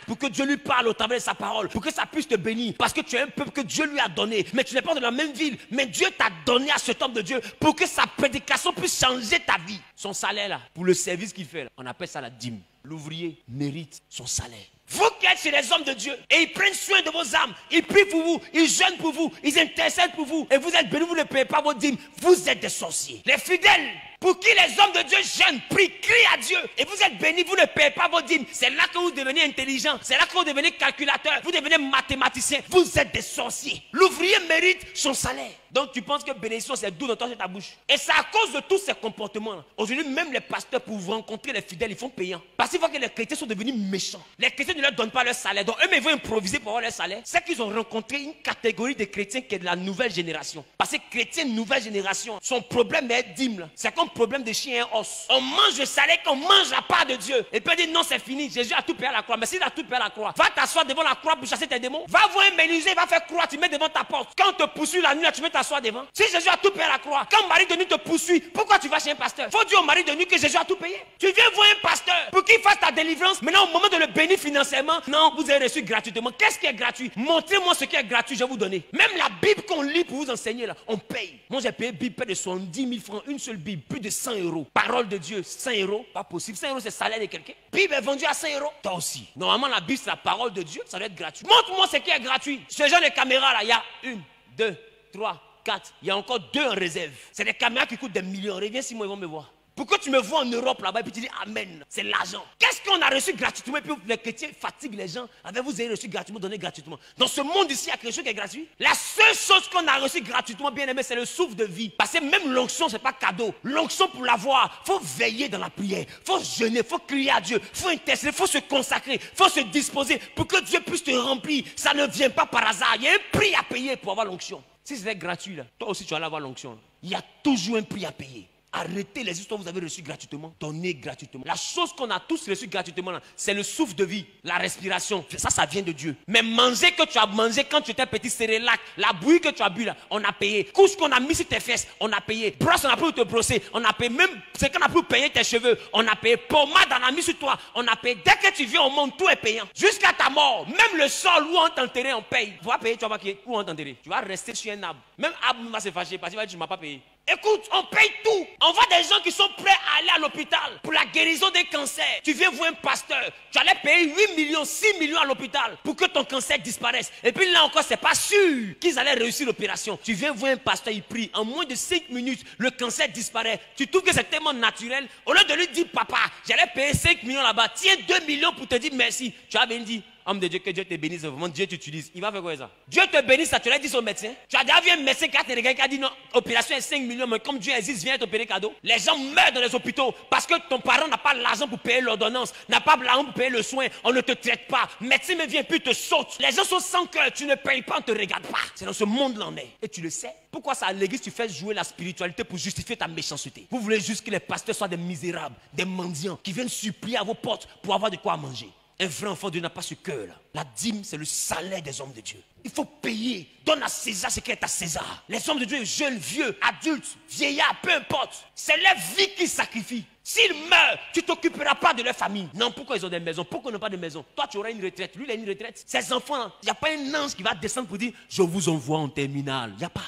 pour que Dieu lui parle au travers de sa parole, pour que ça puisse te bénir, parce que tu es un peuple que Dieu lui a donné, mais tu n'es pas dans la même ville, mais Dieu t'a donné à cet homme de Dieu pour que sa prédication puisse changer ta vie. Son salaire là, pour le service qu'il fait là, on appelle ça la dîme. L'ouvrier mérite son salaire. Vous qui êtes chez les hommes de Dieu et ils prennent soin de vos âmes, ils prient pour vous, ils jeûnent pour vous, ils intercèdent pour vous et vous êtes bénis, vous ne payez pas vos dîmes, vous êtes des sorciers. Les fidèles pour qui les hommes de Dieu jeûnent, prient, crient à Dieu et vous êtes bénis, vous ne payez pas vos dîmes. C'est là que vous devenez intelligent, c'est là que vous devenez calculateur, vous devenez mathématicien, vous êtes des sorciers. L'ouvrier mérite son salaire. Donc tu penses que bénédiction c'est doux dans ta bouche. Et c'est à cause de tous ces comportements. Aujourd'hui même les pasteurs pour vous rencontrer les fidèles ils font payant. Parce qu'ils voient que les chrétiens sont devenus méchants. Les chrétiens ne leur donnent pas leur salaire. Donc eux-mêmes ils vont improviser pour avoir leur salaire. C'est qu'ils ont rencontré une catégorie de chrétiens qui est de la nouvelle génération. Parce que chrétiens nouvelle génération, son problème est dîme. C'est comme problème de chien et os. On mange le salaire qu'on mange la part de Dieu. Et puis on dit non c'est fini. Jésus a tout payé à la croix. Mais s'il a tout payé à la croix, va t'asseoir devant la croix pour chasser tes démons. Va voir un menuisier, il va faire croix, tu mets devant ta porte. Quand on te poursuit la nuit, tu mets t'asseoir devant. Si Jésus a tout payé à la croix, quand mari de nuit te poursuit, pourquoi tu vas chez un pasteur? Faut dire au mari de nuit que Jésus a tout payé. Tu viens voir un pasteur pour qu'il fasse ta délivrance. Maintenant, au moment de le bénir financièrement, non, vous avez reçu gratuitement. Qu'est-ce qui est gratuit? Montrez-moi ce qui est gratuit, je vais vous donner. Même la Bible qu'on lit pour vous enseigner là, on paye. Moi, j'ai payé Bible près de 70 000 francs, une seule Bible, plus de 100 euros. Parole de Dieu, 100 euros, pas possible. 100 euros, c'est le salaire de quelqu'un. Bible est vendue à 100 euros. Toi aussi. Normalement, la Bible, c'est la parole de Dieu, ça doit être gratuit. Montre-moi ce qui est gratuit. Ce genre de caméra là, il y a 1, 2, 3, 4. Il y a encore 2 en réserve. C'est des caméras qui coûtent des millions. Reviens si moi, ils vont me voir. Pourquoi tu me vois en Europe là-bas et puis tu dis Amen? C'est l'argent. Qu'est-ce qu'on a reçu gratuitement? Et puis les chrétiens fatiguent les gens. Avec vous avez reçu gratuitement, donné gratuitement. Dans ce monde ici, il y a quelque chose qui est gratuit. La seule chose qu'on a reçu gratuitement, bien aimé, c'est le souffle de vie. Parce que même l'onction, c'est pas cadeau. L'onction pour l'avoir, il faut veiller dans la prière. Il faut jeûner, il faut crier à Dieu. Il faut intercéder, il faut se consacrer. Il faut se disposer pour que Dieu puisse te remplir. Ça ne vient pas par hasard. Il y a un prix à payer pour avoir l'onction. Si c'était gratuit, là, toi aussi tu vas aller avoir l'onction. Il y a toujours un prix à payer. Arrêtez les histoires que vous avez reçues gratuitement, donnez gratuitement. La chose qu'on a tous reçue gratuitement, c'est le souffle de vie, la respiration. Ça vient de Dieu. Mais manger que tu as mangé quand tu étais petit, Cérélac, la bouillie que tu as bu là, on a payé. Couche qu'on a mis sur tes fesses, on a payé. Brosse, on a pu te brosser, on a payé. Même ce qu'on a pu payer tes cheveux, on a payé. Pommade, on a mis sur toi, on a payé. Dès que tu viens au monde, tout est payant. Jusqu'à ta mort, même le sol où on t'enterre, on paye. Tu vas payer, tu vas pas payer. Où on t'enterre? Tu vas rester sur un arbre. Même arbre va se fâcher parce qu'il va dire tu ne m'as pas payé. Écoute, on paye tout. On voit des gens qui sont prêts à aller à l'hôpital pour la guérison des cancers. Tu viens voir un pasteur, tu allais payer 8 millions, 6 millions à l'hôpital pour que ton cancer disparaisse. Et puis là encore, c'est pas sûr qu'ils allaient réussir l'opération. Tu viens voir un pasteur, il prie. En moins de 5 minutes, le cancer disparaît. Tu trouves que c'est tellement naturel. Au lieu de lui dire, papa, j'allais payer 5 millions là-bas, tiens 2 millions pour te dire merci. Tu as bien dit, homme de Dieu, que Dieu te bénisse, vraiment Dieu t'utilise. Il va faire quoi ça? Dieu te bénisse, ça tu l'as dit au médecin. Tu as déjà vu un médecin qui a regardé qui a dit non, opération est 5 millions, mais comme Dieu existe, viens t'opérer cadeau. Les gens meurent dans les hôpitaux parce que ton parent n'a pas l'argent pour payer l'ordonnance, n'a pas l'argent pour payer le soin, on ne te traite pas. Médecin me vient puis te saute. Les gens sont sans cœur, tu ne payes pas, on ne te regarde pas. C'est dans ce monde-là on est. Et tu le sais. Pourquoi ça à l'église tu fais jouer la spiritualité pour justifier ta méchanceté? Vous voulez juste que les pasteurs soient des misérables, des mendiants qui viennent supplier à vos portes pour avoir de quoi manger. Un vrai enfant de Dieu n'a pas ce cœur-là. La dîme, c'est le salaire des hommes de Dieu. Il faut payer. Donne à César ce qui est à César. Les hommes de Dieu, jeunes, vieux, adultes, vieillards, peu importe. C'est leur vie qu'ils sacrifient. S'ils meurent, tu ne t'occuperas pas de leur famille. Non, pourquoi ils ont des maisons? Pourquoi ils n'ont pas de maison? Toi, tu auras une retraite. Lui, il a une retraite. Ces enfants, il n'y a pas un ange qui va descendre pour dire « Je vous envoie en terminale ». Il n'y a pas.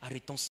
Arrêtons ça.